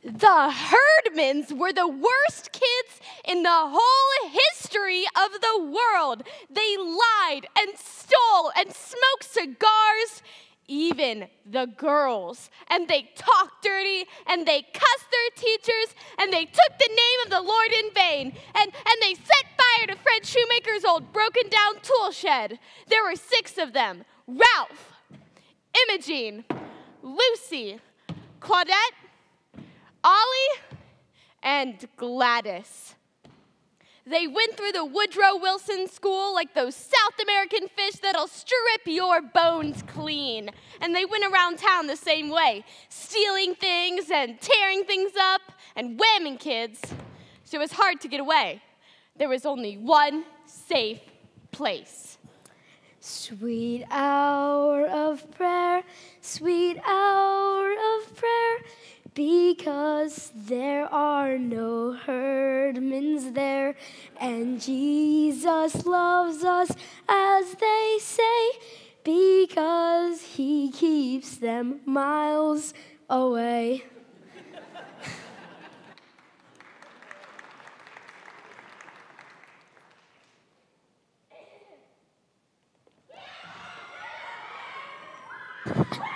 The Herdmans were the worst kids in the whole history of the world. They lied and stole and smoked cigars, even the girls. And they talked dirty, and they cussed their teachers, and they took the name of the Lord in vain. And they set fire to Fred Shoemaker's old broken down tool shed. There were 6 of them: Ralph, Imogene, Lucy, Claudette, Ollie, and Gladys. They went through the Woodrow Wilson School like those South American fish that'll strip your bones clean. And they went around town the same way, stealing things and tearing things up and whamming kids. So it was hard to get away. There was only one safe place. Sweet hour of prayer, sweet hour of prayer, because there are no herdmans there, and Jesus loves us, as they say, because he keeps them miles away.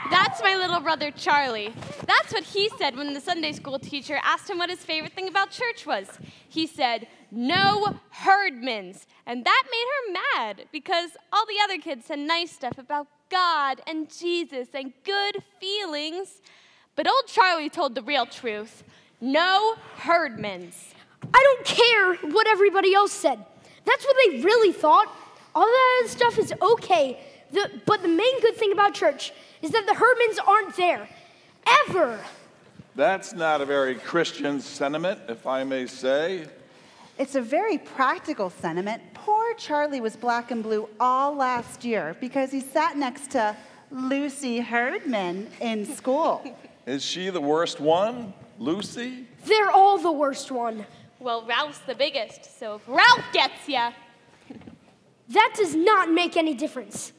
That's my little brother, Charlie. That's what he said when the Sunday school teacher asked him what his favorite thing about church was. He said, "No herdmans." And that made her mad because all the other kids said nice stuff about God and Jesus and good feelings. But old Charlie told the real truth: no herdmans. I don't care what everybody else said. That's what they really thought. All that other stuff is okay. But the main good thing about church is that the herdmans aren't there. Ever. That's not a very Christian sentiment, if I may say. It's a very practical sentiment. Poor Charlie was black and blue all last year because he sat next to Lucy Herdman in school. Is she the worst one, Lucy? They're all the worst one. Well, Ralph's the biggest, so if Ralph gets ya. That does not make any difference.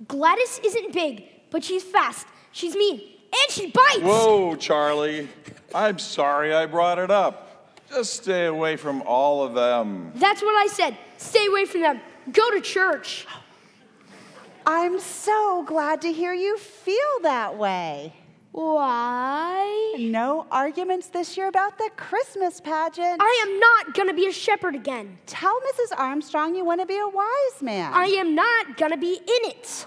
Gladys isn't big, but she's fast, she's mean, and she bites! Whoa, Charlie. I'm sorry I brought it up. Just stay away from all of them. That's what I said. Stay away from them. Go to church. I'm so glad to hear you feel that way. Why? No arguments this year about the Christmas pageant. I am not gonna be a shepherd again. Tell Mrs. Armstrong you want to be a wise man. I am not gonna be in it.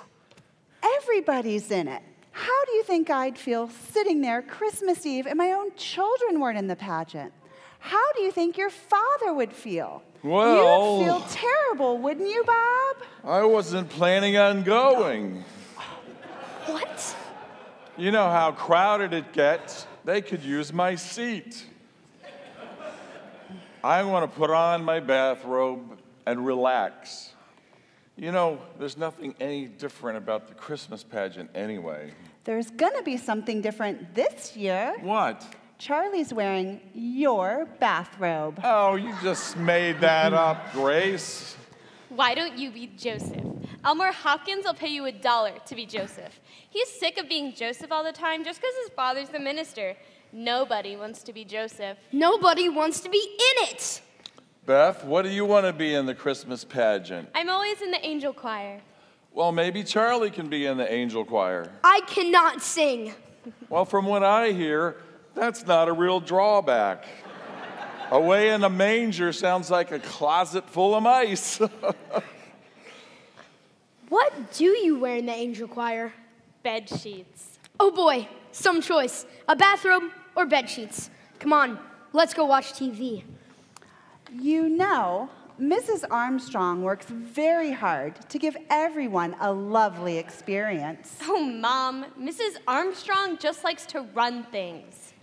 Everybody's in it. How do you think I'd feel sitting there Christmas Eve and my own children weren't in the pageant? How do you think your father would feel? Well, you'd feel terrible, wouldn't you, Bob? I wasn't planning on going. What? You know how crowded it gets. They could use my seat. I want to put on my bathrobe and relax. You know, there's nothing any different about the Christmas pageant anyway. There's gonna be something different this year. What? Charlie's wearing your bathrobe. Oh, you just made that up, Grace. Why don't you be Joseph? Elmore Hopkins will pay you $1 to be Joseph. He's sick of being Joseph all the time just because his father's the minister. Nobody wants to be Joseph. Nobody wants to be in it. Beth, what do you want to be in the Christmas pageant? I'm always in the angel choir. Well, maybe Charlie can be in the angel choir. I cannot sing. Well, from what I hear, that's not a real drawback. Away in a manger sounds like a closet full of mice. What do you wear in the angel choir? Bed sheets. Oh boy, some choice. A bathrobe or bed sheets. Come on, let's go watch TV. You know, Mrs. Armstrong works very hard to give everyone a lovely experience. Oh, Mom, Mrs. Armstrong just likes to run things.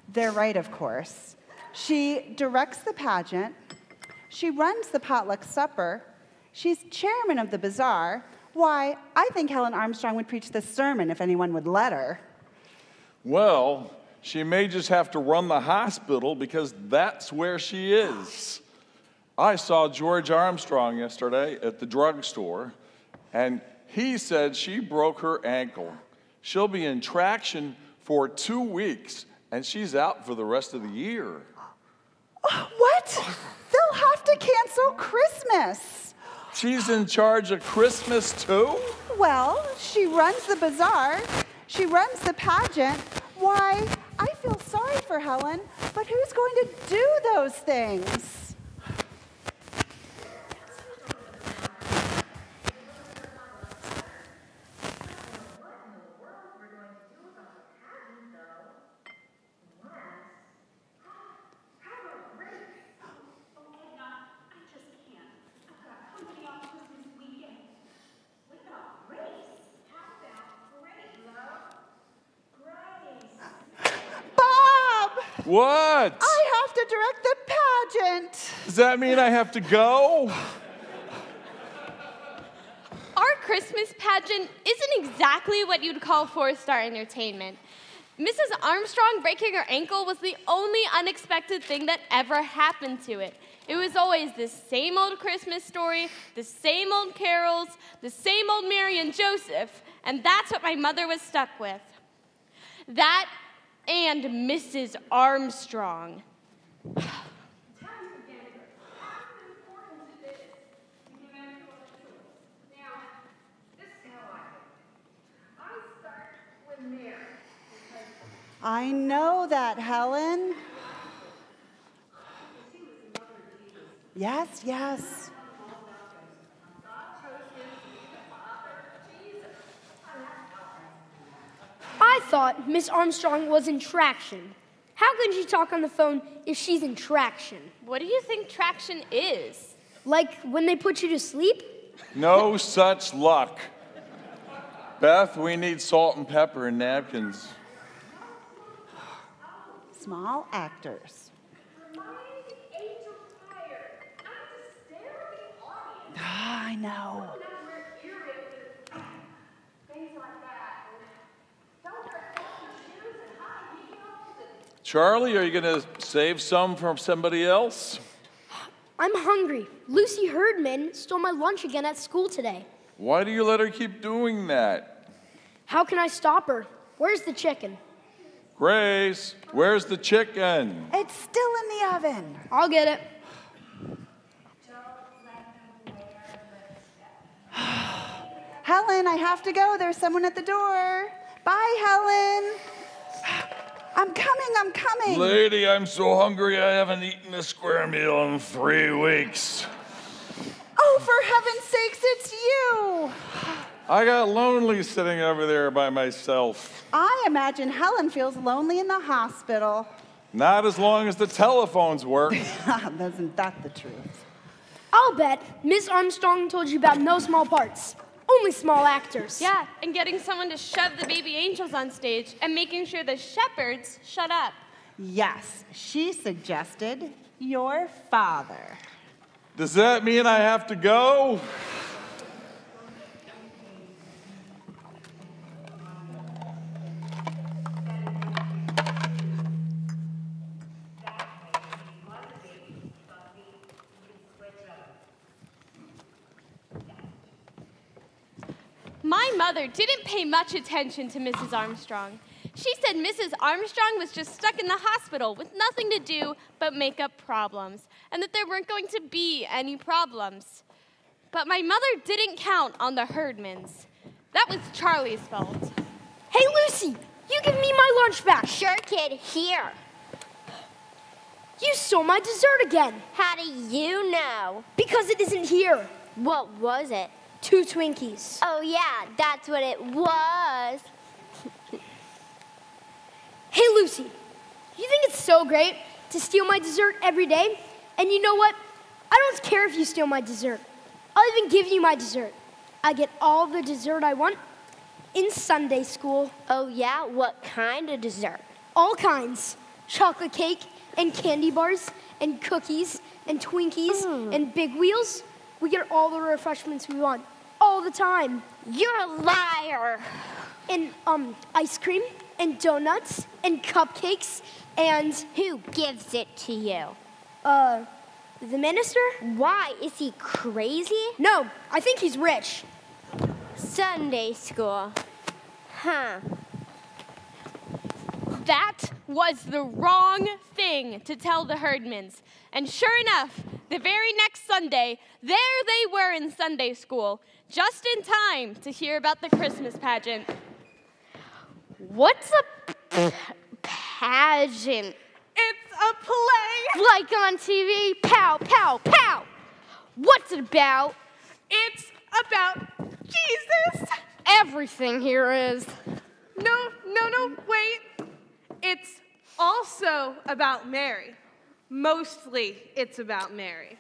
They're right, of course. She directs the pageant. She runs the potluck supper. She's chairman of the bazaar. Why, I think Helen Armstrong would preach this sermon if anyone would let her. Well, she may just have to run the hospital because that's where she is. I saw George Armstrong yesterday at the drugstore, and he said she broke her ankle. She'll be in traction for 2 weeks, and she's out for the rest of the year. What? They'll have to cancel Christmas. She's in charge of Christmas too? Well, she runs the bazaar. She runs the pageant. Why, I feel sorry for Helen, but who's going to do those things? What? I have to direct the pageant. Does that mean I have to go? Our Christmas pageant isn't exactly what you'd call four-star entertainment. Mrs. Armstrong breaking her ankle was the only unexpected thing that ever happened to it. It was always the same old Christmas story, the same old carols, the same old Mary and Joseph, and that's what my mother was stuck with. That and Mrs. Armstrong. I know that, Helen. Yes, yes. I thought Miss Armstrong was in traction. How can she talk on the phone if she's in traction? What do you think traction is? Like when they put you to sleep? No such luck. Beth, we need salt and pepper and napkins. Small actors. I know. Charlie, are you going to save some from somebody else? I'm hungry. Lucy Herdman stole my lunch again at school today. Why do you let her keep doing that? How can I stop her? Where's the chicken? Grace, where's the chicken? It's still in the oven. I'll get it. Helen, I have to go. There's someone at the door. Bye, Helen. I'm coming. Lady, I'm so hungry I haven't eaten a square meal in 3 weeks. Oh, for heaven's sakes, it's you. I got lonely sitting over there by myself. I imagine Helen feels lonely in the hospital. Not as long as the telephones work. Isn't that the truth? I'll bet Miss Armstrong told you about no small parts. Only small actors. Yeah, and getting someone to shove the baby angels on stage and making sure the shepherds shut up. Yes, she suggested your father. Does that mean I have to go? My mother didn't pay much attention to Mrs. Armstrong. She said Mrs. Armstrong was just stuck in the hospital with nothing to do but make up problems, and that there weren't going to be any problems. But my mother didn't count on the Herdmans. That was Charlie's fault. Hey, Lucy, you give me my lunch back. Sure, kid, here. You stole my dessert again. How do you know? Because it isn't here. What was it? 2 Twinkies. Oh, yeah, that's what it was. Hey, Lucy, you think it's so great to steal my dessert every day? And you know what? I don't care if you steal my dessert. I'll even give you my dessert. I get all the dessert I want in Sunday school. Oh, yeah? What kind of dessert? All kinds. Chocolate cake and candy bars and cookies and Twinkies and Big Wheels. We get all the refreshments we want all the time. You're a liar. And ice cream and donuts and cupcakes and Who gives it to you? the minister? Why? Is he crazy? No, I think he's rich. Sunday school. Huh. That was the wrong thing to tell the Herdmans. And sure enough, the very next Sunday, there they were in Sunday school, just in time to hear about the Christmas pageant. What's a pageant? It's a play. Like on TV? Pow, pow, pow. What's it about? It's about Jesus. Everything here is. No, wait. It's also about Mary. Mostly it's about Mary.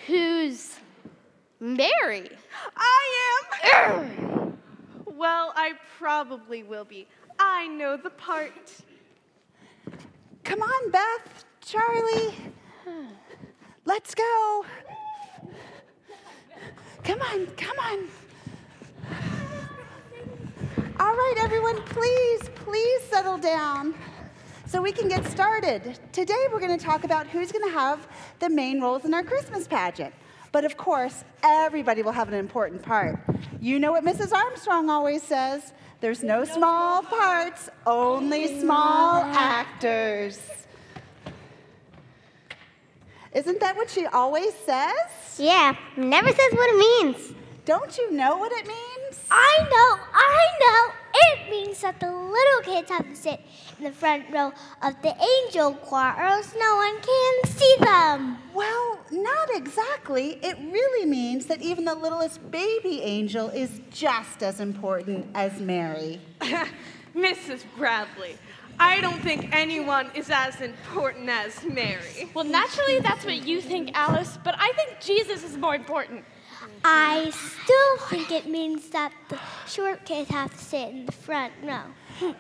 Who's Mary? I am. Well, I probably will be. I know the part. Come on, Beth, Charlie. Let's go. Come on. All right, everyone, please settle down so we can get started. Today we're going to talk about who's going to have the main roles in our Christmas pageant. But of course, everybody will have an important part. You know what Mrs. Armstrong always says, there's no small parts, only small actors. Isn't that what she always says? Yeah, never says what it means. Don't you know what it means? I know. It means that the little kids have to sit in the front row of the angel choir or else no one can see them. Well, not exactly. It really means that even the littlest baby angel is just as important as Mary. Mrs. Bradley, I don't think anyone is as important as Mary. Well, naturally, that's what you think, Alice, but I think Jesus is more important. I still think it means that the short kids have to sit in the front row.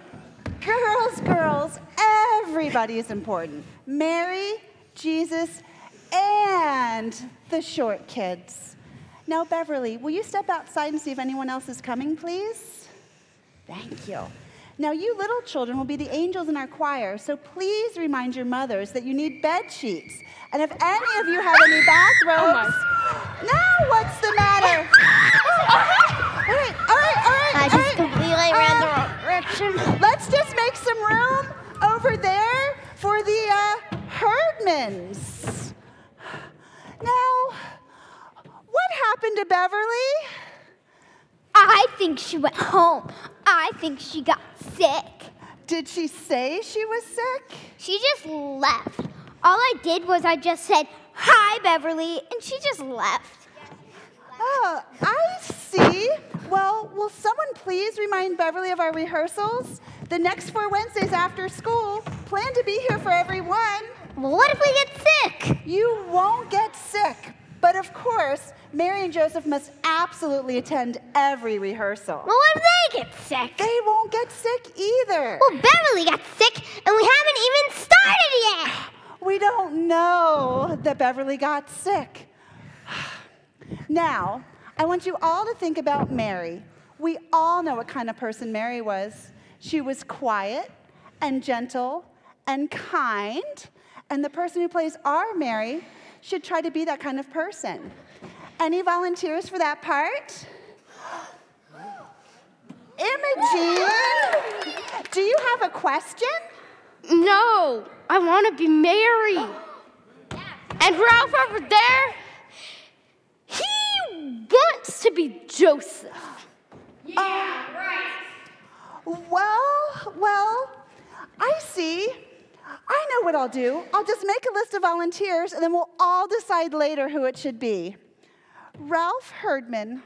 Girls, everybody is important. Mary, Jesus, and the short kids. Now, Beverly, will you step outside and see if anyone else is coming, please? Thank you. Now, you little children will be the angels in our choir, so please remind your mothers that you need bed sheets. And if any of you have any bathrobes... Now, what's the matter? All right. I just completely ran the wrong direction. Let's just make some room over there for the Herdmans. Now, what happened to Beverly? I think she went home. I think she got sick. Did she say she was sick? She just left. All I did was I just said, "Hi, Beverly," and she just left. Oh, I see. Well, will someone please remind Beverly of our rehearsals? The next 4 Wednesdays after school. Plan to be here for everyone. Well, what if we get sick? You won't get sick. But of course, Mary and Joseph must absolutely attend every rehearsal. Well, what if they get sick? They won't get sick either. Well, Beverly got sick, and we haven't even started yet. We don't know that Beverly got sick. Now, I want you all to think about Mary. We all know what kind of person Mary was. She was quiet and gentle and kind, and the person who plays our Mary should try to be that kind of person. Any volunteers for that part? Imogene, do you have a question? No, I want to be Mary. And Ralph over there, he wants to be Joseph. Yeah, right. Well, I see. I know what I'll do. I'll just make a list of volunteers, and then we'll all decide later who it should be. Ralph Herdman.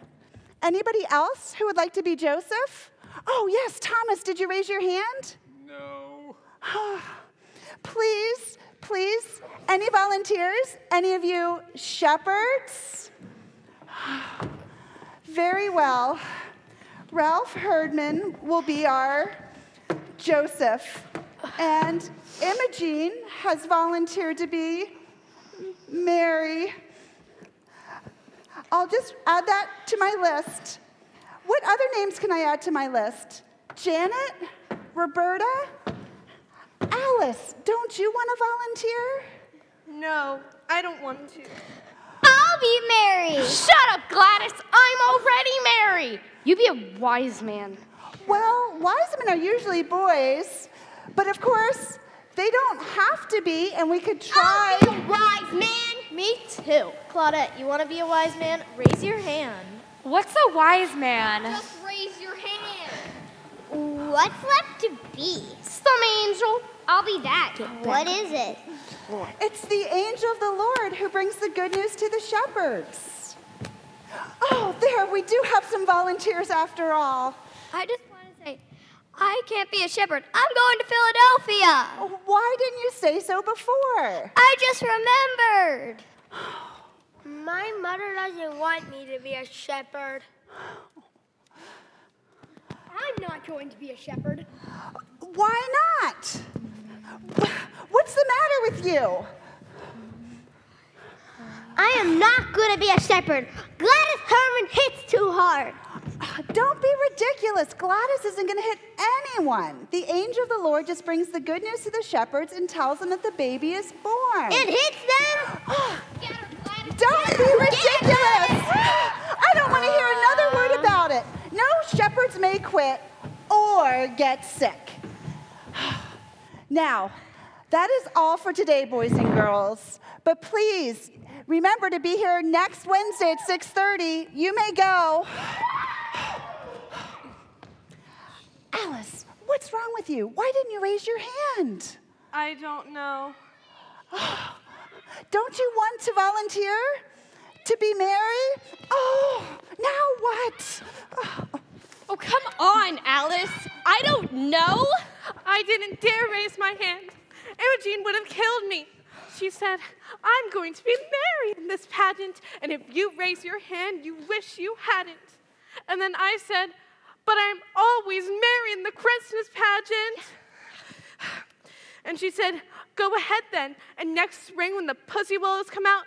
Anybody else who would like to be Joseph? Oh, yes, Thomas, did you raise your hand? No. Please, any volunteers? Any of you shepherds? Very well. Ralph Herdman will be our Joseph. And Imogene has volunteered to be Mary. I'll just add that to my list. What other names can I add to my list? Janet? Roberta? Alice, don't you want to volunteer? No, I don't want to. I'll be Mary. Shut up, Gladys. I'm already Mary. You be a wise man. Well, wise men are usually boys, but of course, they don't have to be, and we could try. I'll be a wise man. Me too. Claudette, you want to be a wise man? Raise your hand. What's a wise man? Just raise your hand. What's left to be? Some angel. I'll be that. What is it? It's the angel of the Lord who brings the good news to the shepherds. Oh, there, we do have some volunteers after all. I just want to say, I can't be a shepherd. I'm going to Philadelphia. Oh, why didn't you say so before? I just remembered. My mother doesn't want me to be a shepherd. I'm not going to be a shepherd. Why not? What's the matter with you? I am not going to be a shepherd. Gladys Herman hits too hard. Don't be ridiculous. Gladys isn't going to hit anyone. The angel of the Lord just brings the good news to the shepherds and tells them that the baby is born. It hits them. Get her, Gladys. Don't be ridiculous. I don't want to hear another word about it. No shepherds may quit or get sick. Now, that is all for today, boys and girls. But please, remember to be here next Wednesday at 6:30. You may go. Alice, what's wrong with you? Why didn't you raise your hand? I don't know. Don't you want to volunteer to be Mary? Oh, now what? Oh, come on, Alice. I don't know. I didn't dare raise my hand. Imogene would have killed me. She said, I'm going to be Mary in this pageant, and if you raise your hand, you wish you hadn't. And then I said, but I'm always Mary in the Christmas pageant. And she said, go ahead then, and next spring when the pussy willows come out,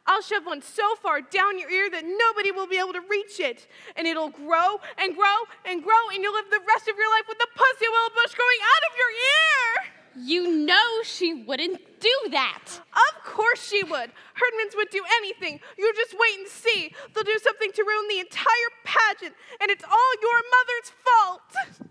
I'll shove one so far down your ear that nobody will be able to reach it. And it'll grow and grow and grow, and you'll live the rest of your life with the pussy willow bush growing out of your ear. You know she wouldn't do that. Of course she would. Herdmans would do anything. You just wait and see. They'll do something to ruin the entire pageant, and it's all your mother's fault.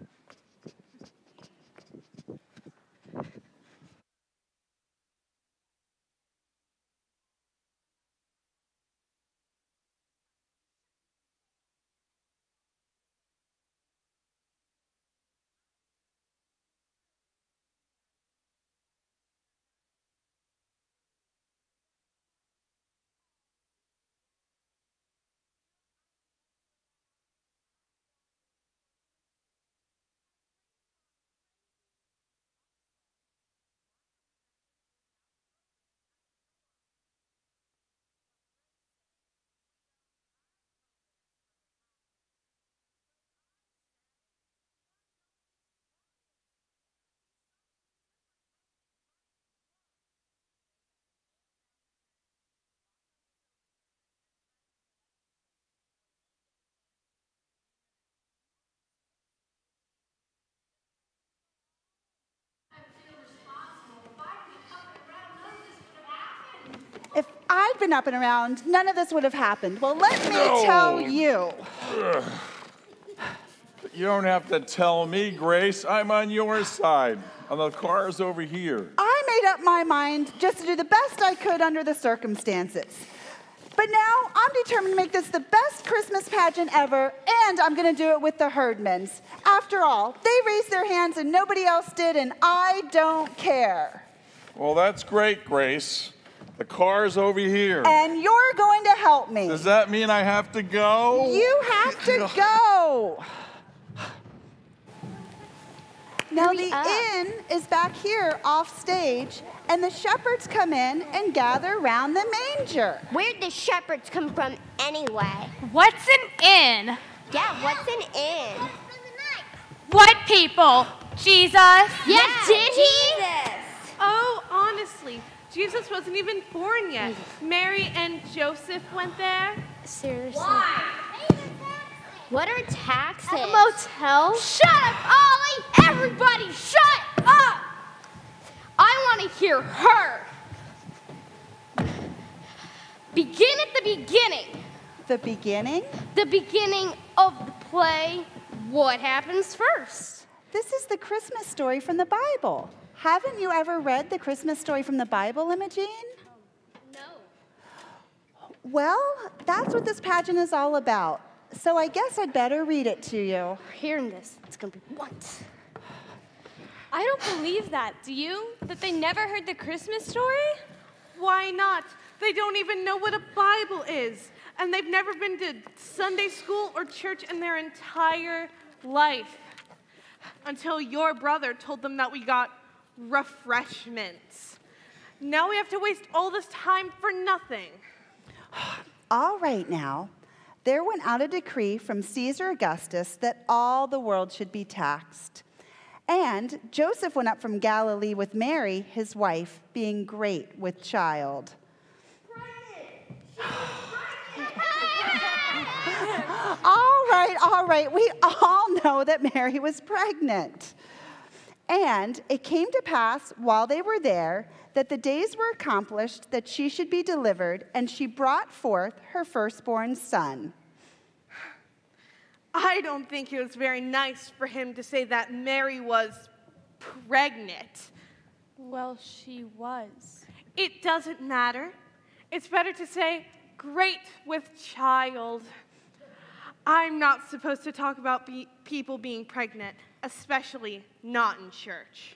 If I'd been up and around, none of this would have happened. Well, let me tell you. You don't have to tell me, Grace. I'm on your side. And the car's over here. I made up my mind just to do the best I could under the circumstances. But now I'm determined to make this the best Christmas pageant ever, and I'm going to do it with the Herdmans. After all, they raised their hands and nobody else did, and I don't care. Well, that's great, Grace. The car's over here. And you're going to help me. Does that mean I have to go? You have to go. Now, the inn is back here off stage, and the shepherds come in and gather around the manger. Where'd the shepherds come from anyway? What's an inn? Yeah, what's an inn? What people? Jesus? Yeah, Jesus! Oh, honestly, Jesus wasn't even born yet. Mary and Joseph went there. Seriously. Why? What are taxes? At the motel? Shut up, Ollie! Everybody, shut up! I want to hear her. Begin at the beginning. The beginning? The beginning of the play, what happens first? This is the Christmas story from the Bible. Haven't you ever read the Christmas story from the Bible, Imogene? No. Well, that's what this pageant is all about. So I guess I'd better read it to you. Hearing this, it's gonna be once. I don't believe that. Do you? That they never heard the Christmas story? Why not? They don't even know what a Bible is. And they've never been to Sunday school or church in their entire life. Until your brother told them that we got refreshments. Now we have to waste all this time for nothing. All right now, there went out a decree from Caesar Augustus that all the world should be taxed. And Joseph went up from Galilee with Mary, his wife, being great with child. All right, we all know that Mary was pregnant. And it came to pass while they were there that the days were accomplished that she should be delivered, and she brought forth her firstborn son. I don't think it was very nice for him to say that Mary was pregnant. Well, she was. It doesn't matter. It's better to say great with child. I'm not supposed to talk about people being pregnant, especially not in church.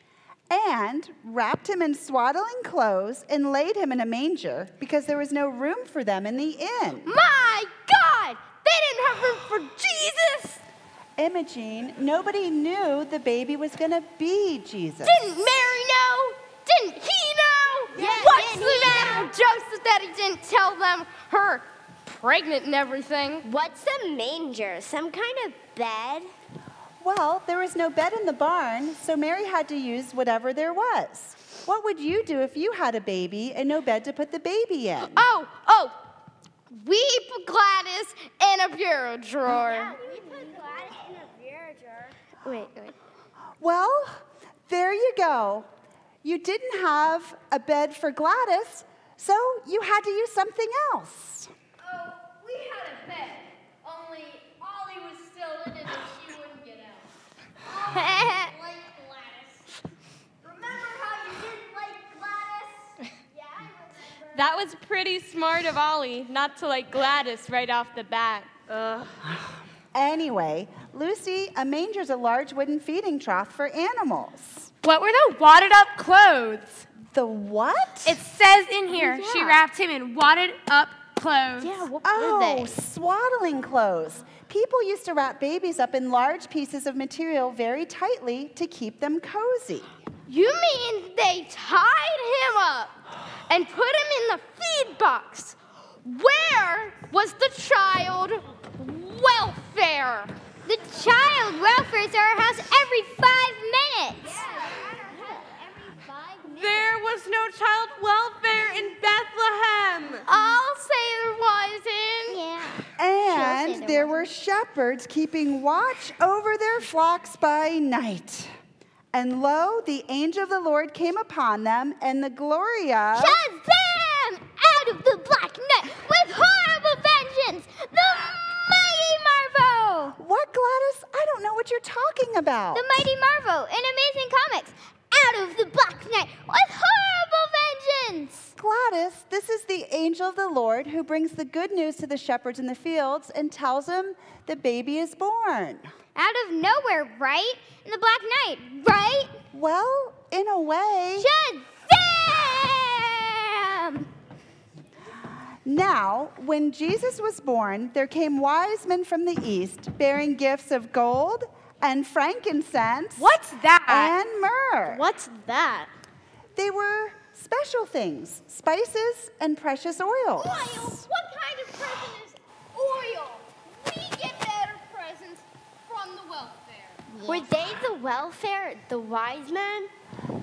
And wrapped him in swaddling clothes and laid him in a manger because there was no room for them in the inn. My God! They didn't have room for Jesus! Imogene, nobody knew the baby was going to be Jesus. Didn't Mary know? Didn't he know? Yeah, What's didn't the he matter with Joseph that he didn't tell them her pregnant and everything? What's a manger? Some kind of bed? Well, there was no bed in the barn, so Mary had to use whatever there was. What would you do if you had a baby and no bed to put the baby in? Oh, we put Gladys in a bureau drawer. Yeah, we put Gladys in a bureau drawer. Wait. Well, there you go. You didn't have a bed for Gladys, so you had to use something else. Oh, we had a bed, only Ollie was still in it and she wouldn't get out. Like Gladys. Remember how you didn't like Gladys? Yeah, I remember. That was pretty smart of Ollie not to like Gladys right off the bat. Anyway, Lucy, a manger's a large wooden feeding trough for animals. What were the wadded up clothes? The what? It says in here she wrapped him in wadded up clothes. Yeah, what were Oh, they? swaddling clothes. People used to wrap babies up in large pieces of material very tightly to keep them cozy. You mean they tied him up and put him in the feed box? Where was the child welfare? The child welfare's at our house every 5 minutes. There was no child welfare in Bethlehem. I'll say there wasn't. Yeah. And there were shepherds keeping watch over their flocks by night. And lo, the angel of the Lord came upon them, and the glory of... Shazam! Out of the black night with horrible vengeance, the mighty Marvel! What, Gladys? I don't know what you're talking about. The mighty Marvel in Amazing Comics. Out of the black night with horrible vengeance! Gladys, this is the angel of the Lord who brings the good news to the shepherds in the fields and tells them the baby is born. Out of nowhere, right? In the black night, right? Well, in a way. Shazam! Now, when Jesus was born, there came wise men from the east bearing gifts of gold and frankincense. What's that? And myrrh. What's that? They were special things, spices and precious oils. Oil? What kind of present is oil? We get better presents from the welfare. Were they the welfare, the wise men?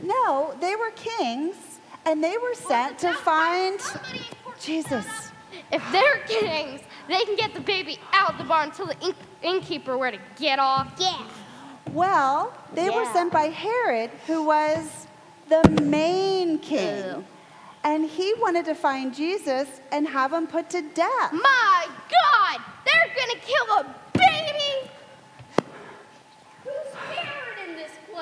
No, they were kings, and they were sent to find Jesus. If they're kings, they can get the baby out of the barn until the innkeeper were to get off. Yeah. Well, they were Yeah. sent by Herod, who was the main king. Ew. And he wanted to find Jesus and have him put to death. My God! They're gonna kill a baby!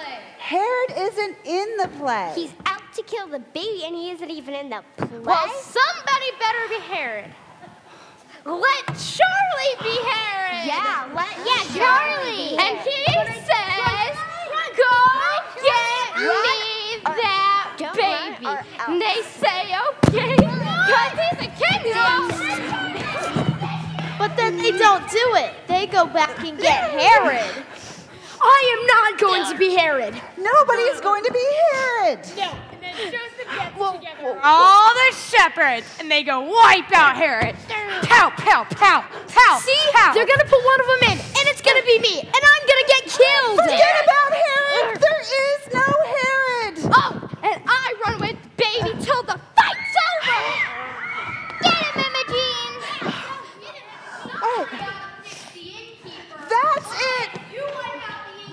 play. Herod isn't in the play. He's out to kill the baby, and he isn't even in the play. Well, somebody better be Herod. Let Charlie be Herod. Yeah, Charlie. And he says, go get me that baby. And they say, okay, because he's a king. But then they don't do it. They go back and get Herod. I am not going to be Herod. Nobody is going to be Herod. No, and then Joseph gets together all the shepherds, and they go wipe out Herod. Pow, pow, pow, pow. See? pow. They're gonna put one of them in, and it's gonna be me, and I'm gonna get killed. Forget about Herod. There is no Herod. Oh, and I run with baby till the fight's over. Get him, Imogene. Oh, that's it.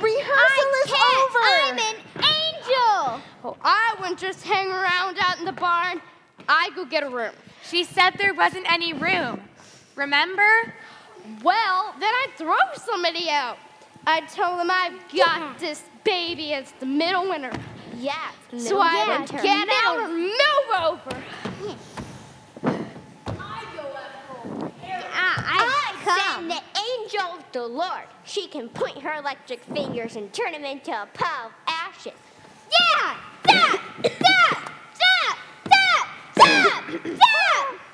Rehearsal is over. I'm an angel. Oh, I wouldn't just hang around out in the barn. I go get a room. She said there wasn't any room. Remember? Well, then I'd throw somebody out. I'd tell them I've got this baby as the middle winner. Yeah. So I would get out or move over. I send the angel of the Lord. She can point her electric fingers and turn him into a pile of ashes. Yeah! That!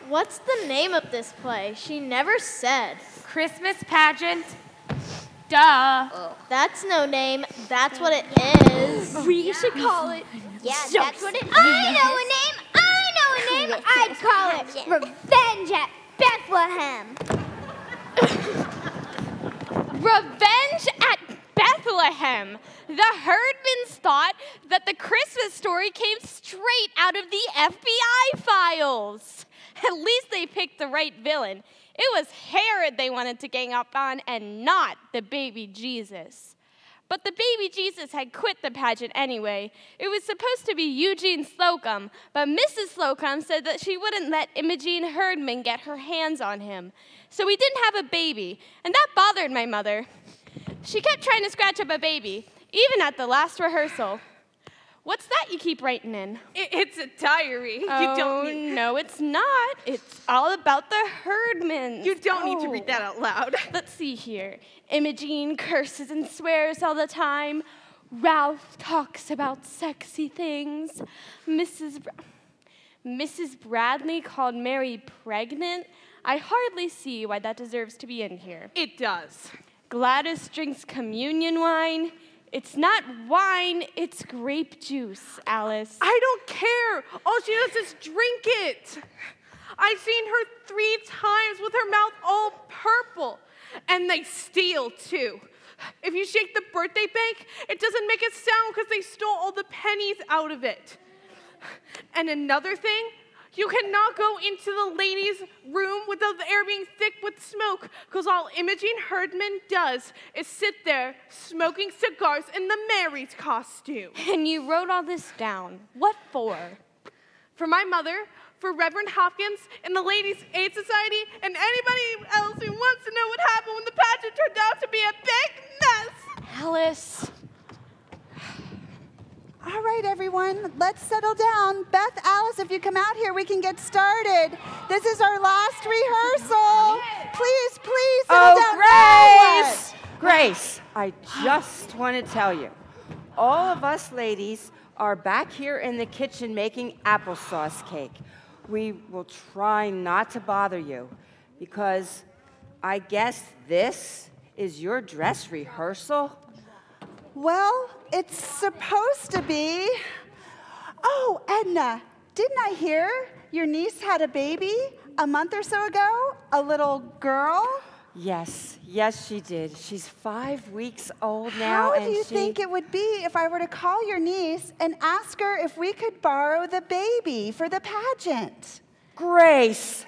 What's the name of this play? She never said. Christmas pageant. Duh. That's no name. That's what it is. We should call it. Yeah, that's what it is. I know a name. I'd call it Revenge at Bethlehem. Revenge at Bethlehem. The Herdmans thought that the Christmas story came straight out of the FBI files. At least they picked the right villain. It was Herod they wanted to gang up on and not the baby Jesus. But the baby Jesus had quit the pageant anyway. It was supposed to be Eugene Slocum, but Mrs. Slocum said that she wouldn't let Imogene Herdman get her hands on him. So we didn't have a baby, and that bothered my mother. She kept trying to scratch up a baby, even at the last rehearsal. What's that you keep writing in? It's a diary. You don't need. No, it's not. It's all about the Herdmans. You don't need to read that out loud. Let's see here. Imogene curses and swears all the time. Ralph talks about sexy things. Mrs. Bradley called Mary pregnant. I hardly see why that deserves to be in here. It does. Gladys drinks communion wine. It's not wine, it's grape juice, Alice. I don't care. All she does is drink it. I've seen her 3 times with her mouth all purple. And they steal, too. If you shake the birthday bank, it doesn't make a sound because they stole all the pennies out of it. And another thing, you cannot go into the ladies' room without the air being thick with smoke, because all Imogene Herdman does is sit there smoking cigars in the Mary's costume. And you wrote all this down. What for? For my mother, for Reverend Hopkins, and the Ladies' Aid Society, and anybody else who wants to know what happened when the pageant turned out to be a big mess. Alice. All right, everyone, let's settle down. Beth, Alice, if you come out here, we can get started. This is our last rehearsal. Please, settle down. Grace! Grace, I just want to tell you, all of us ladies are back here in the kitchen making applesauce cake. We will try not to bother you because I guess this is your dress rehearsal. Well, it's supposed to be. Oh, Edna, didn't I hear your niece had a baby a month or so ago? A little girl? Yes, she did. She's 5 weeks old now. How do you think it would be if I were to call your niece and ask her if we could borrow the baby for the pageant? Grace,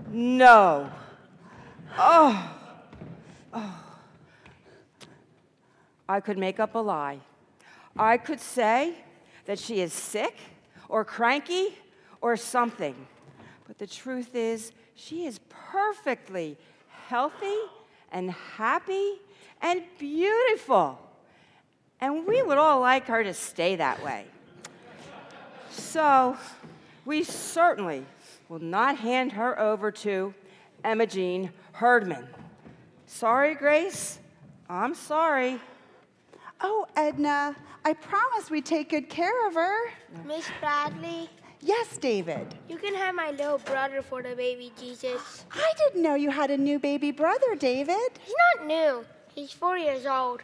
no. Oh. I could make up a lie. I could say that she is sick or cranky or something. But the truth is, she is perfectly healthy and happy and beautiful. and we would all like her to stay that way. So we certainly will not hand her over to Emma Jean Herdman. Sorry, Grace. I'm sorry. Oh, Edna, I promised we'd take good care of her. Miss Bradley, Yes, David. you can have my little brother for the baby Jesus. I didn't know you had a new baby brother, David. He's not new. He's 4 years old,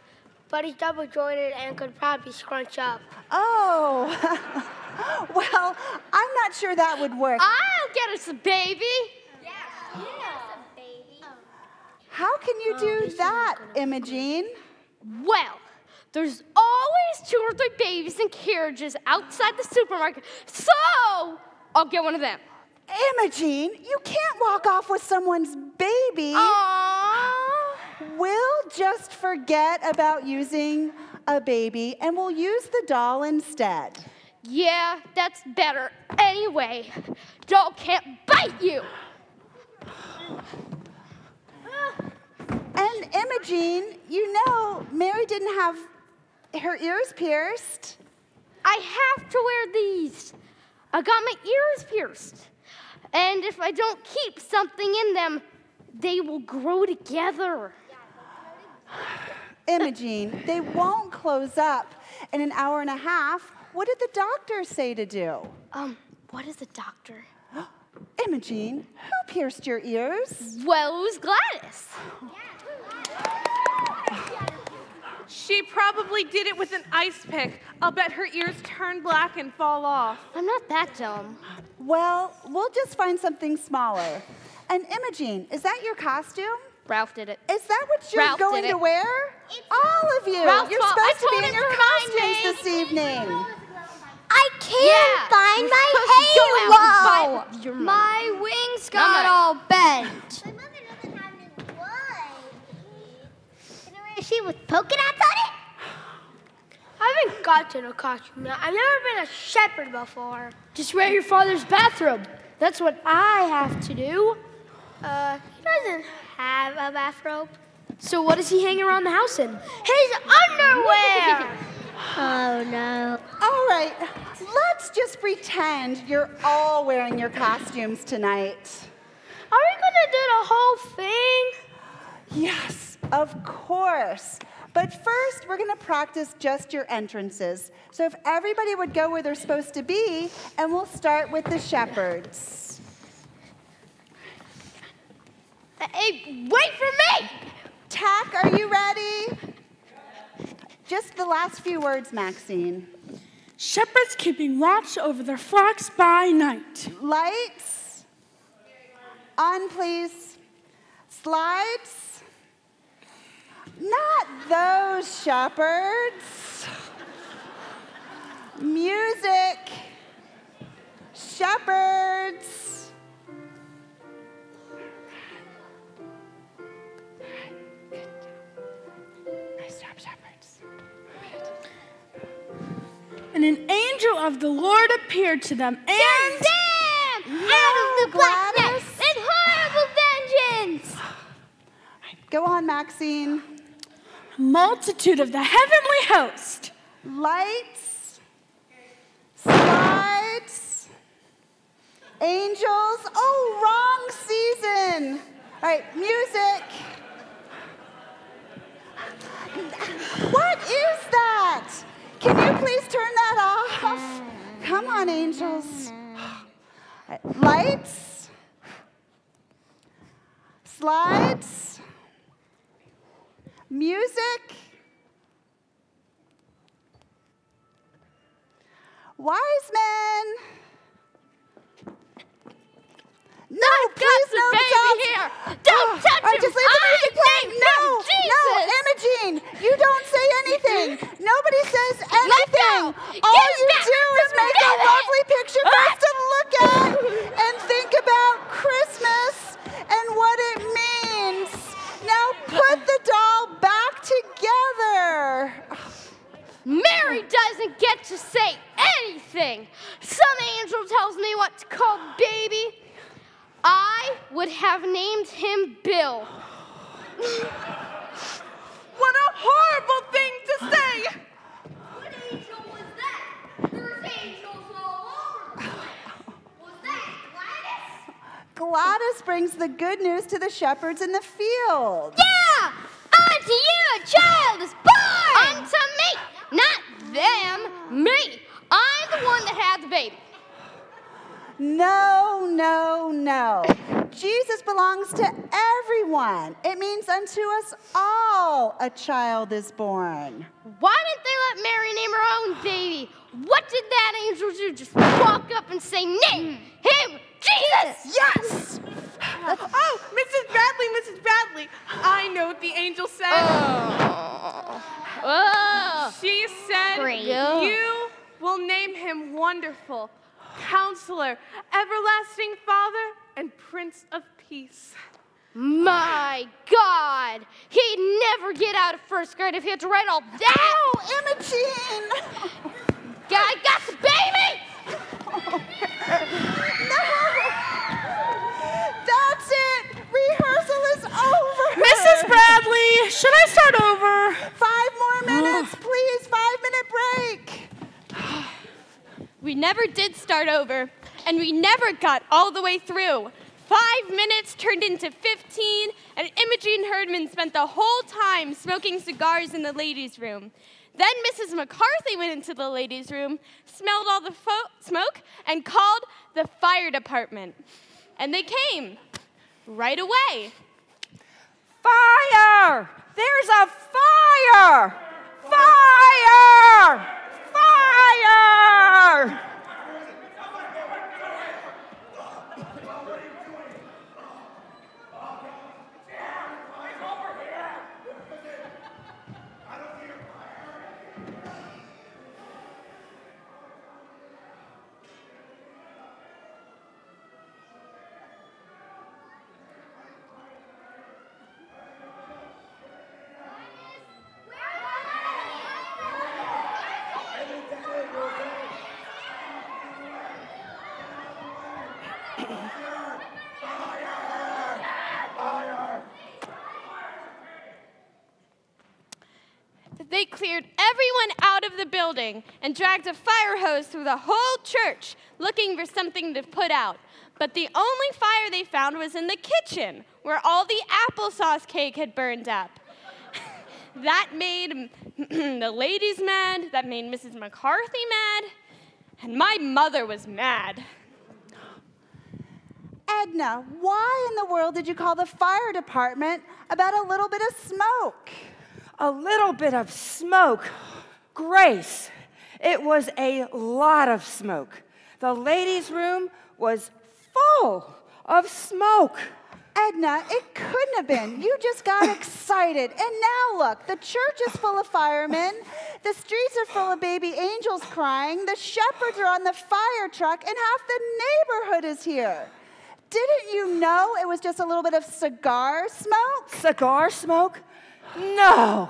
but he's double jointed and could probably scrunch up. Oh, well, I'm not sure that would work. I'll get us a baby. How can you do that, Imogene? Well, there's always 2 or 3 babies in carriages outside the supermarket, so I'll get one of them. Imogene, you can't walk off with someone's baby. Aww. We'll just forget about using a baby and we'll use the doll instead. Yeah, that's better. Anyway, doll can't bite you. And Imogene, you know, Mary didn't have her ears pierced. I have to wear these. I got my ears pierced. And if I don't keep something in them, they will grow together. Imogene, they won't close up in an hour and a half. What did the doctor say to do? What is a doctor? Imogene, who pierced your ears? Well, it was Gladys. She probably did it with an ice pick. I'll bet her ears turn black and fall off. I'm not that dumb. Well, we'll just find something smaller. And Imogene, is that your costume? Ralph did it. Is that what you're Ralph going did to it. wear? All of you. Ralph's You're fault. supposed I to told be in him your to remind costumes me. this evening. I can't find my halo. My wings got all bent. My mother doesn't have any wood. You know where she was polka dots on it? I haven't gotten a costume yet. I've never been a shepherd before. Just wear your father's bathrobe. That's what I have to do. He doesn't have a bathrobe. So what does he hang around the house in? His underwear! Oh no. All right, let's just pretend you're all wearing your costumes tonight. Are we gonna do the whole thing? Yes, of course. But first, we're going to practice just your entrances. So if everybody would go where they're supposed to be, and we'll start with the shepherds. Hey, wait for me! Tack, are you ready? Just the last few words, Maxine. Shepherds keeping watch over their flocks by night. Lights. On, please. Slides. Not those shepherds. Music. Shepherds. Nice job, shepherds. And an angel of the Lord appeared to them, and Damn! Out of the blackness and horrible vengeance! Go on, Maxine. a multitude of the heavenly host. Lights, slides, angels. Oh, wrong season. All right, music. What is that? Can you please turn that off? Come on, angels. Lights, slides, music. Wise men. No, please, no, baby don't. here. Don't touch all right, him. just leave the music playing. named No, him Jesus. Imogene, you don't say anything. Nobody says anything. go. All Get you back do into is make a bed. lovely picture for us to look at and think about Christmas and what it means. Now put the doll back together. Mary doesn't get to say anything. Some angel tells me what to call baby. I would have named him Bill. What a horrible thing to say! Gladys brings the good news to the shepherds in the field. Yeah! Unto you a child is born! Unto me! Not them, me! I'm the one that had the baby. No, no, no. Jesus belongs to everyone. It means unto us all a child is born. Why didn't they let Mary name her own baby? What did that angel do? Just walk up and say, name him Jesus! Yes! Oh, Mrs. Bradley, I know what the angel said. She said, you will name him Wonderful, Counselor, Everlasting Father, and Prince of Peace. My God! He'd never get out of first grade if he had to write all that! Oh, Imogene! I got the baby! No! That's it! Rehearsal is over! Mrs. Bradley, should I start over? 5 more minutes, please. 5-minute break. We never did start over, and we never got all the way through. 5 minutes turned into 15, and Imogene Herdman spent the whole time smoking cigars in the ladies' room. Then Mrs. McCarthy went into the ladies' room, smelled all the smoke, and called the fire department. And they came right away. Fire! There's a fire! Fire! Fire! They cleared everyone out of the building and dragged a fire hose through the whole church looking for something to put out. But the only fire they found was in the kitchen, where all the applesauce cake had burned up. That made the ladies mad, that made Mrs. McCarthy mad, and my mother was mad. Edna, why in the world did you call the fire department about a little bit of smoke? A little bit of smoke. Grace, it was a lot of smoke. The ladies' room was full of smoke. Edna, it couldn't have been. You just got excited. And now look, the church is full of firemen. The streets are full of baby angels crying. The shepherds are on the fire truck, and half the neighborhood is here. Didn't you know it was just a little bit of cigar smoke? Cigar smoke? No,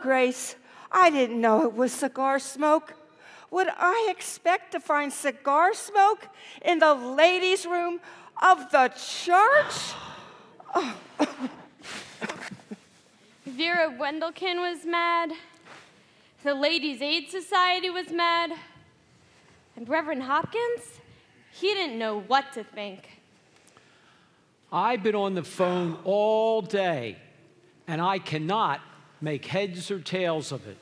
Grace. I didn't know it was cigar smoke. Would I expect to find cigar smoke in the ladies' room of the church? Vera Wendelkin was mad. The Ladies' Aid Society was mad. And Reverend Hopkins, he didn't know what to think. I've been on the phone all day, and I cannot make heads or tails of it.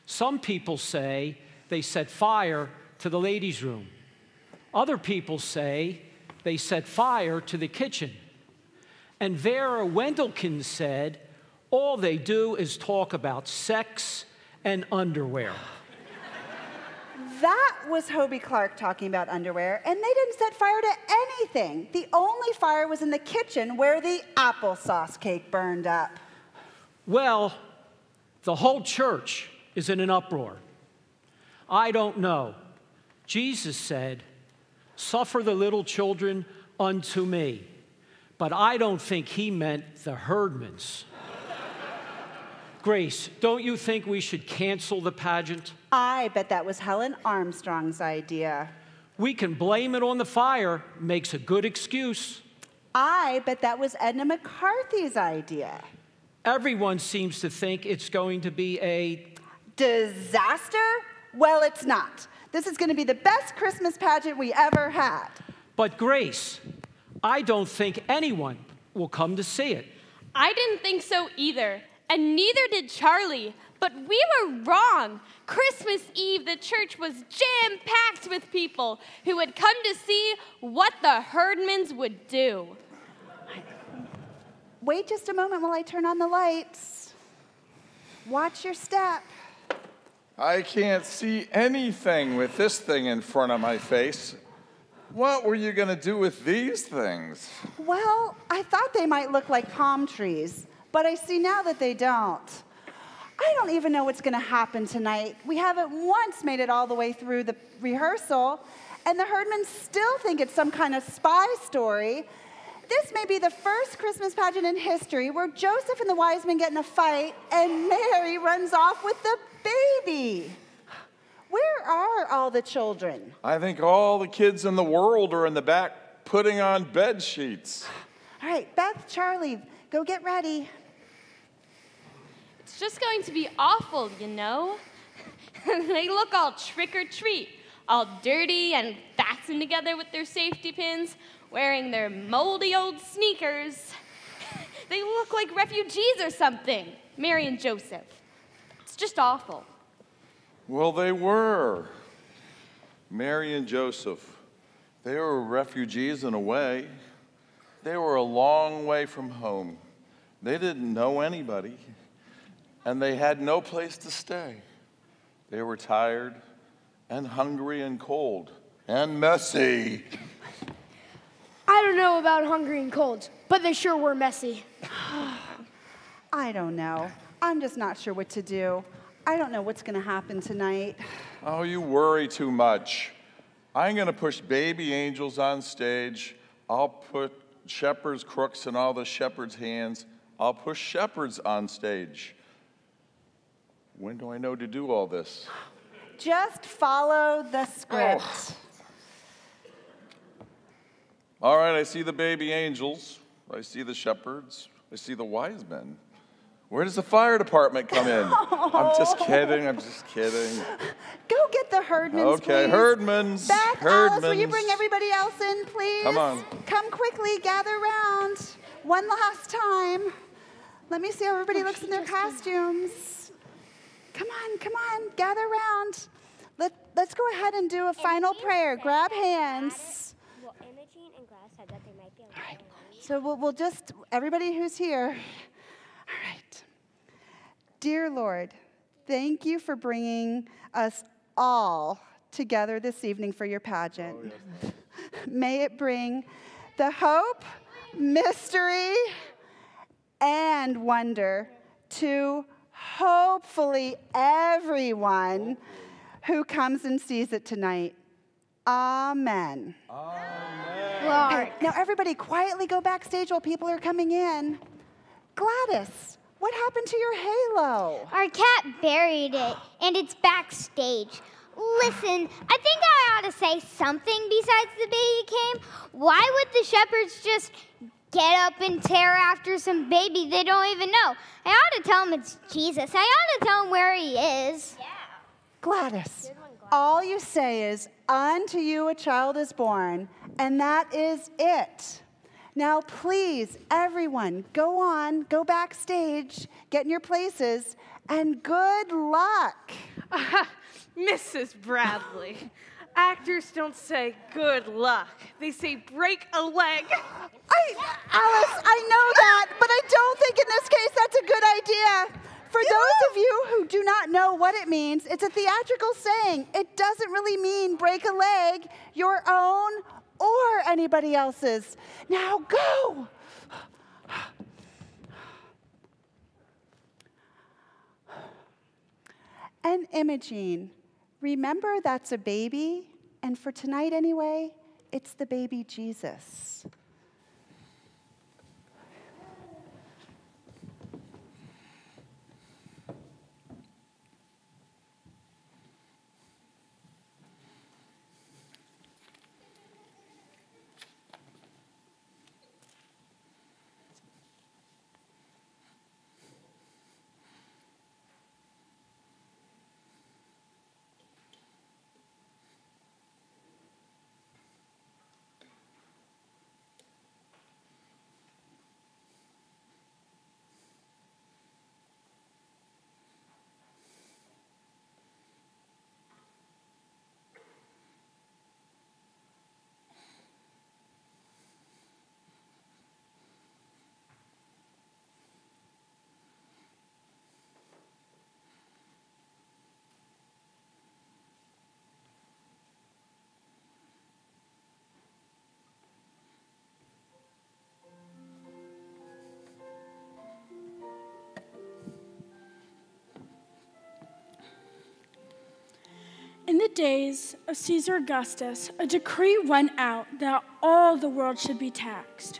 Some people say they set fire to the ladies' room. Other people say they set fire to the kitchen. And Vera Wendelkin said all they do is talk about sex and underwear. That was Hobie Clark talking about underwear, and they didn't set fire to anything. The only fire was in the kitchen where the applesauce cake burned up. Well, the whole church is in an uproar. I don't know. Jesus said, "Suffer the little children unto me." But I don't think he meant the Herdmans. Grace, don't you think we should cancel the pageant? I bet that was Helen Armstrong's idea. We can blame it on the fire. Makes a good excuse. I bet that was Edna McCarthy's idea. Everyone seems to think it's going to be a disaster? Well, it's not. This is going to be the best Christmas pageant we ever had. But Grace, I don't think anyone will come to see it. I didn't think so either, and neither did Charlie. But we were wrong. Christmas Eve, the church was jam-packed with people who had come to see what the Herdmans would do. Wait just a moment while I turn on the lights. Watch your step. I can't see anything with this thing in front of my face. What were you going to do with these things? Well, I thought they might look like palm trees, but I see now that they don't. I don't even know what's going to happen tonight. We haven't once made it all the way through the rehearsal, and the Herdmans still think it's some kind of spy story. This may be the first Christmas pageant in history where Joseph and the wise men get in a fight, and Mary runs off with the baby. Where are all the children? I think all the kids in the world are in the back putting on bed sheets. All right, Beth, Charlie, go get ready. It's just going to be awful, you know. They look all trick-or-treat, all dirty and fastened together with their safety pins, wearing their moldy old sneakers. They look like refugees or something, Mary and Joseph. It's just awful. Well, they were. Mary and Joseph, they were refugees in a way. They were a long way from home. They didn't know anybody, and they had no place to stay. They were tired and hungry and cold and messy. I don't know about hungry and cold, but they sure were messy. I don't know. I'm just not sure what to do. I don't know what's going to happen tonight. Oh, you worry too much. I'm going to push baby angels on stage. I'll put shepherds, crooks in all the shepherds' hands. I'll push shepherds on stage. When do I know to do all this? Just follow the script. Oh. All right, I see the baby angels. I see the shepherds. I see the wise men. Where does the fire department come in? I'm just kidding. Go get the Herdmans, okay, please. Herdmans. Beth, Herdmans. Alice, will you bring everybody else in, please? Come on. Come quickly, gather round. One last time. Let me see how everybody looks in their costumes. Come on, gather round. Let's go ahead and do a final prayer. Grab hands. Well, Imogene and Glass said that they might be on the All right. So we'll just, everybody who's here. All right. Dear Lord, thank you for bringing us all together this evening for your pageant. Oh, yes. May it bring the hope, mystery, and wonder to hopefully everyone who comes and sees it tonight. Amen. Amen. Okay, now everybody quietly go backstage while people are coming in. Gladys, what happened to your halo? Our cat buried it, and it's backstage. Listen, I think I ought to say something besides the baby came. Why would the shepherds just get up and tear after some baby they don't even know? I ought to tell them it's Jesus. I ought to tell them where he is. Yeah. Gladys, all you say is, unto you a child is born, and that is it. Now, please, everyone, go backstage, get in your places, and good luck. Mrs. Bradley, actors don't say good luck. They say break a leg. Alice, I know that, but I don't think in this case that's a good idea. For those of you who do not know what it means, it's a theatrical saying. It doesn't really mean break a leg, your own or anybody else's. Now go. And Imogene, remember that's a baby, and for tonight anyway, it's the baby Jesus. days of Caesar Augustus, a decree went out that all the world should be taxed.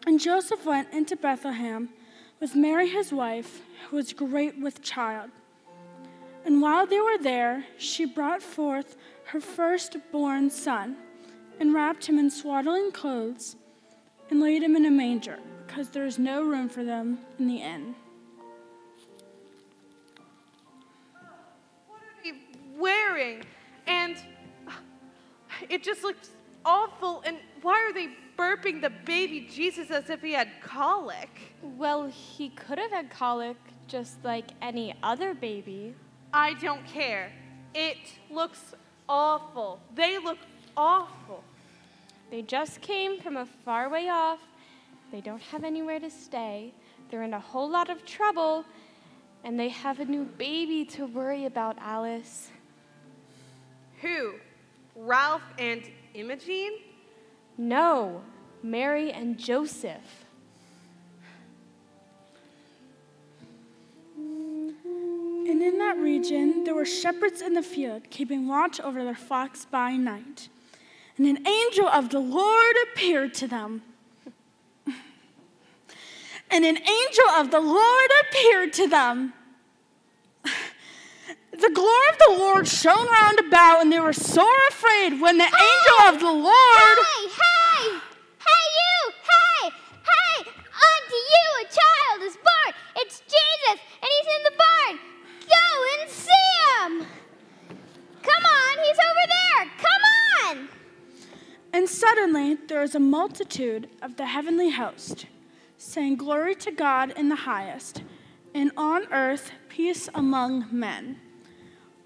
And Joseph went into Bethlehem with Mary his wife, who was great with child. And while they were there, she brought forth her firstborn son, and wrapped him in swaddling clothes, and laid him in a manger, because there was no room for them in the inn. What are they wearing? And it just looks awful. And why are they burping the baby Jesus as if he had colic? Well, he could have had colic just like any other baby. I don't care. It looks awful. They look awful. They just came from a far way off. They don't have anywhere to stay. They're in a whole lot of trouble, and they have a new baby to worry about, Alice. Who? Ralph and Imogene? No, Mary and Joseph. And in that region, there were shepherds in the field, keeping watch over their flocks by night. And an angel of the Lord appeared to them. And an angel of the Lord appeared to them. The glory of the Lord shone round about, and they were sore afraid when the angel of the Lord... Hey, unto you a child is born. It's Jesus, and he's in the barn. Go and see him. Come on, he's over there. Come on. And suddenly there was a multitude of the heavenly host, saying, Glory to God in the highest, and on earth peace among men.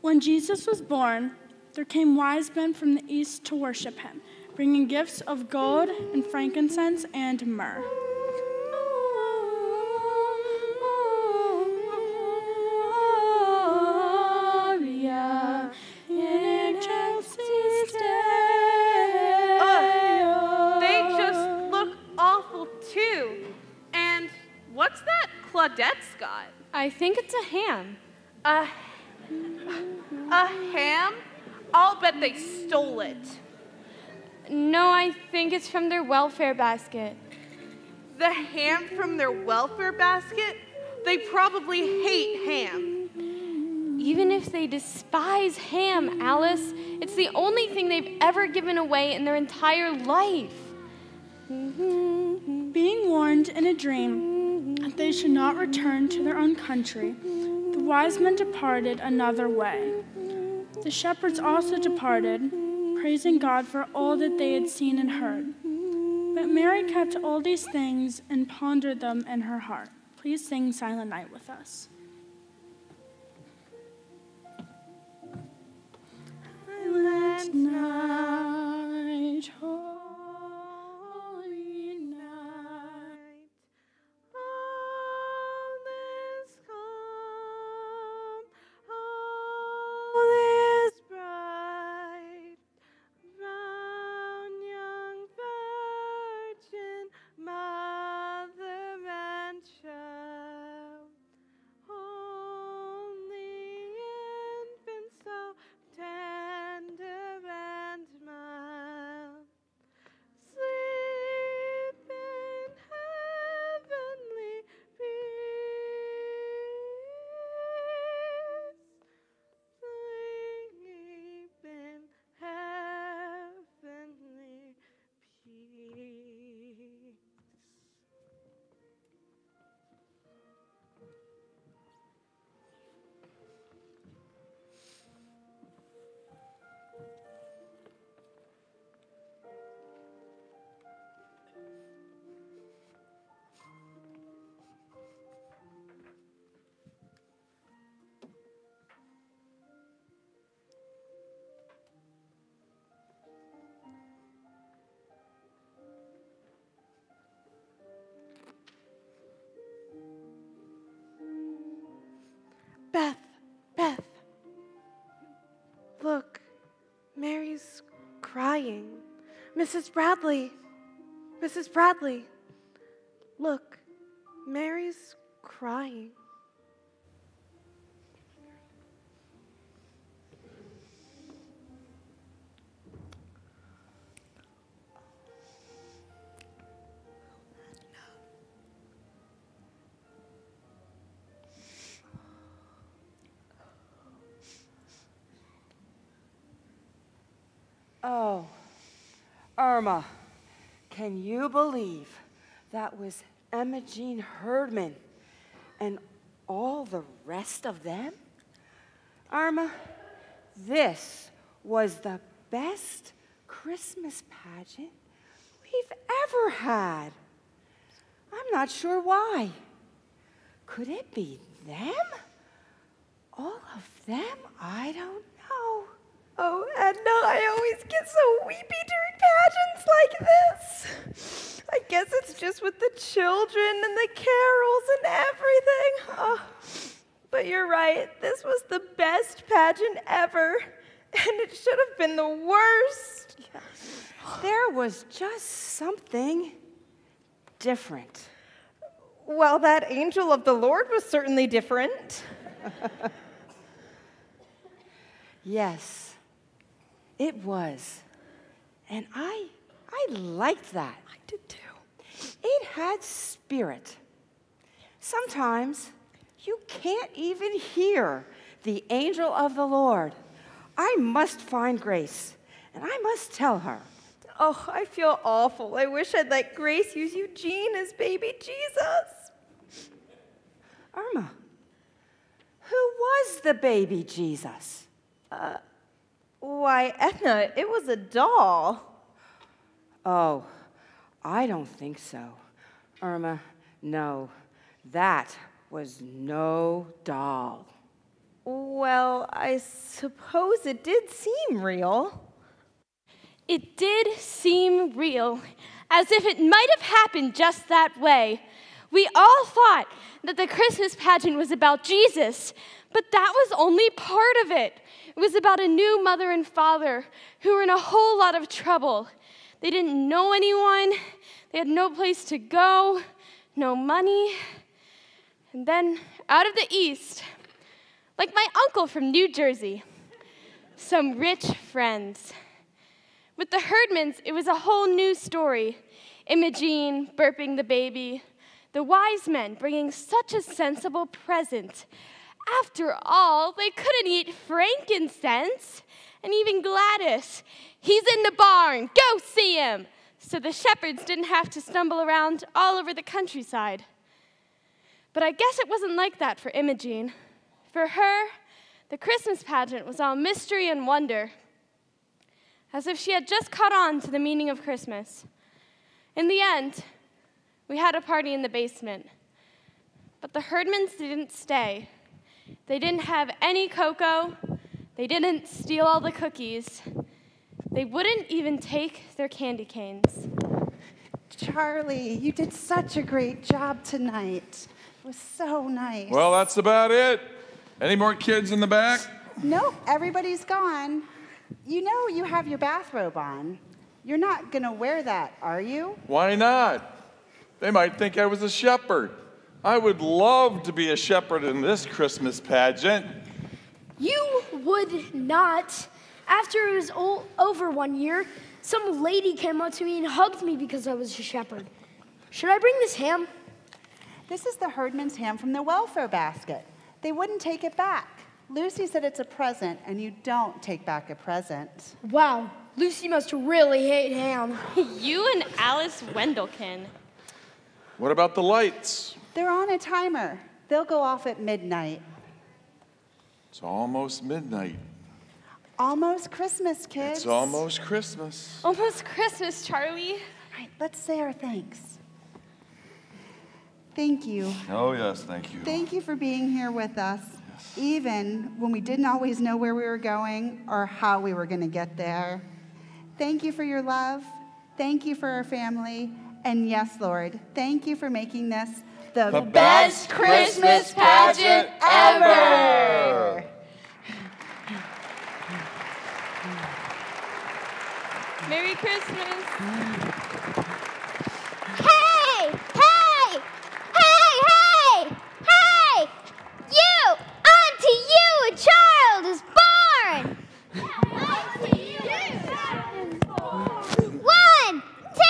When Jesus was born, there came wise men from the east to worship him, bringing gifts of gold and frankincense and myrrh. They just look awful too. And what's that Claudette's got? I think it's a ham. A ham? I'll bet they stole it. No, I think it's from their welfare basket. The ham from their welfare basket? They probably hate ham. Even if they despise ham, Alice, it's the only thing they've ever given away in their entire life. Being warned in a dream that they should not return to their own country, the wise men departed another way. The shepherds also departed, praising God for all that they had seen and heard. But Mary kept all these things and pondered them in her heart. Please sing Silent Night with us. Silent night, holy night, All is calm, all is bright, round young virgin, mother and child, only infant so tender and mild, sleep in heavenly peace, sleep in heavenly peace. Beth, look, Mary's crying. Mrs. Bradley, look, Mary's crying. Oh, Irma, can you believe that was Emma Jean Herdman and all the rest of them? Irma, this was the best Christmas pageant we've ever had. I'm not sure why. Could it be them? All of them? I don't know. Oh, Edna, I always get so weepy during pageants like this. I guess it's just with the children and the carols and everything. Oh, but you're right, this was the best pageant ever, and it should have been the worst. There was just something different. Well, that angel of the Lord was certainly different. Yes, it was. And I liked that. I did too. It had spirit. Sometimes you can't even hear the angel of the Lord. I must find Grace, and I must tell her. Oh, I feel awful. I wish I'd let Grace use Eugene as baby Jesus. Irma, who was the baby Jesus? Why, Edna, it was a doll. Oh, I don't think so. Irma, no, that was no doll. Well, I suppose it did seem real. It did seem real, as if it might have happened just that way. We all thought that the Christmas pageant was about Jesus, but that was only part of it. It was about a new mother and father who were in a whole lot of trouble. They didn't know anyone, they had no place to go, no money. And then out of the east, like my uncle from New Jersey, some rich friends. With the Herdmans, it was a whole new story. Imogene burping the baby, the wise men bringing such a sensible present. After all, they couldn't eat frankincense. And even Gladys, he's in the barn, go see him. So the shepherds didn't have to stumble around all over the countryside. But I guess it wasn't like that for Imogene. For her, the Christmas pageant was all mystery and wonder, as if she had just caught on to the meaning of Christmas. In the end, we had a party in the basement. But the Herdmans didn't stay. They didn't have any cocoa. They didn't steal all the cookies. They wouldn't even take their candy canes. Charlie, you did such a great job tonight. It was so nice. Well, that's about it. Any more kids in the back? Nope, everybody's gone. You know you have your bathrobe on. You're not going to wear that, are you? Why not? They might think I was a shepherd. I would love to be a shepherd in this Christmas pageant. You would not. After it was over one year, some lady came up to me and hugged me because I was a shepherd. Should I bring this ham? This is the Herdman's ham from the welfare basket. They wouldn't take it back. Lucy said it's a present, and you don't take back a present. Wow, Lucy must really hate ham. You and Alice Wendelkin. What about the lights? They're on a timer. They'll go off at midnight. It's almost midnight. Almost Christmas, kids. It's almost Christmas. Almost Christmas, Charlie. All right, let's say our thanks. Thank you. Oh, yes, thank you. Thank you for being here with us, even when we didn't always know where we were going or how we were going to get there. Thank you for your love. Thank you for our family. And yes, Lord, thank you for making this the best Christmas pageant ever. Merry Christmas. Hey! Hey! Hey! Hey! Hey! You! Unto you a child is born! Unto you a child is born! 1, 2,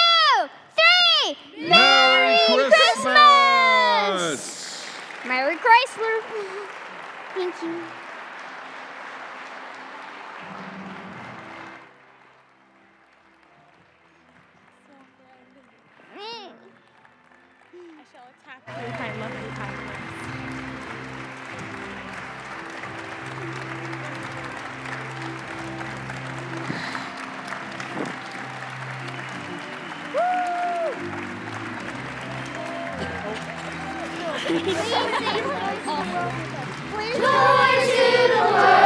3! Merry Christmas! Merry Chrysler. Thank you. it's happy. I love you, happiness. Joy to the world.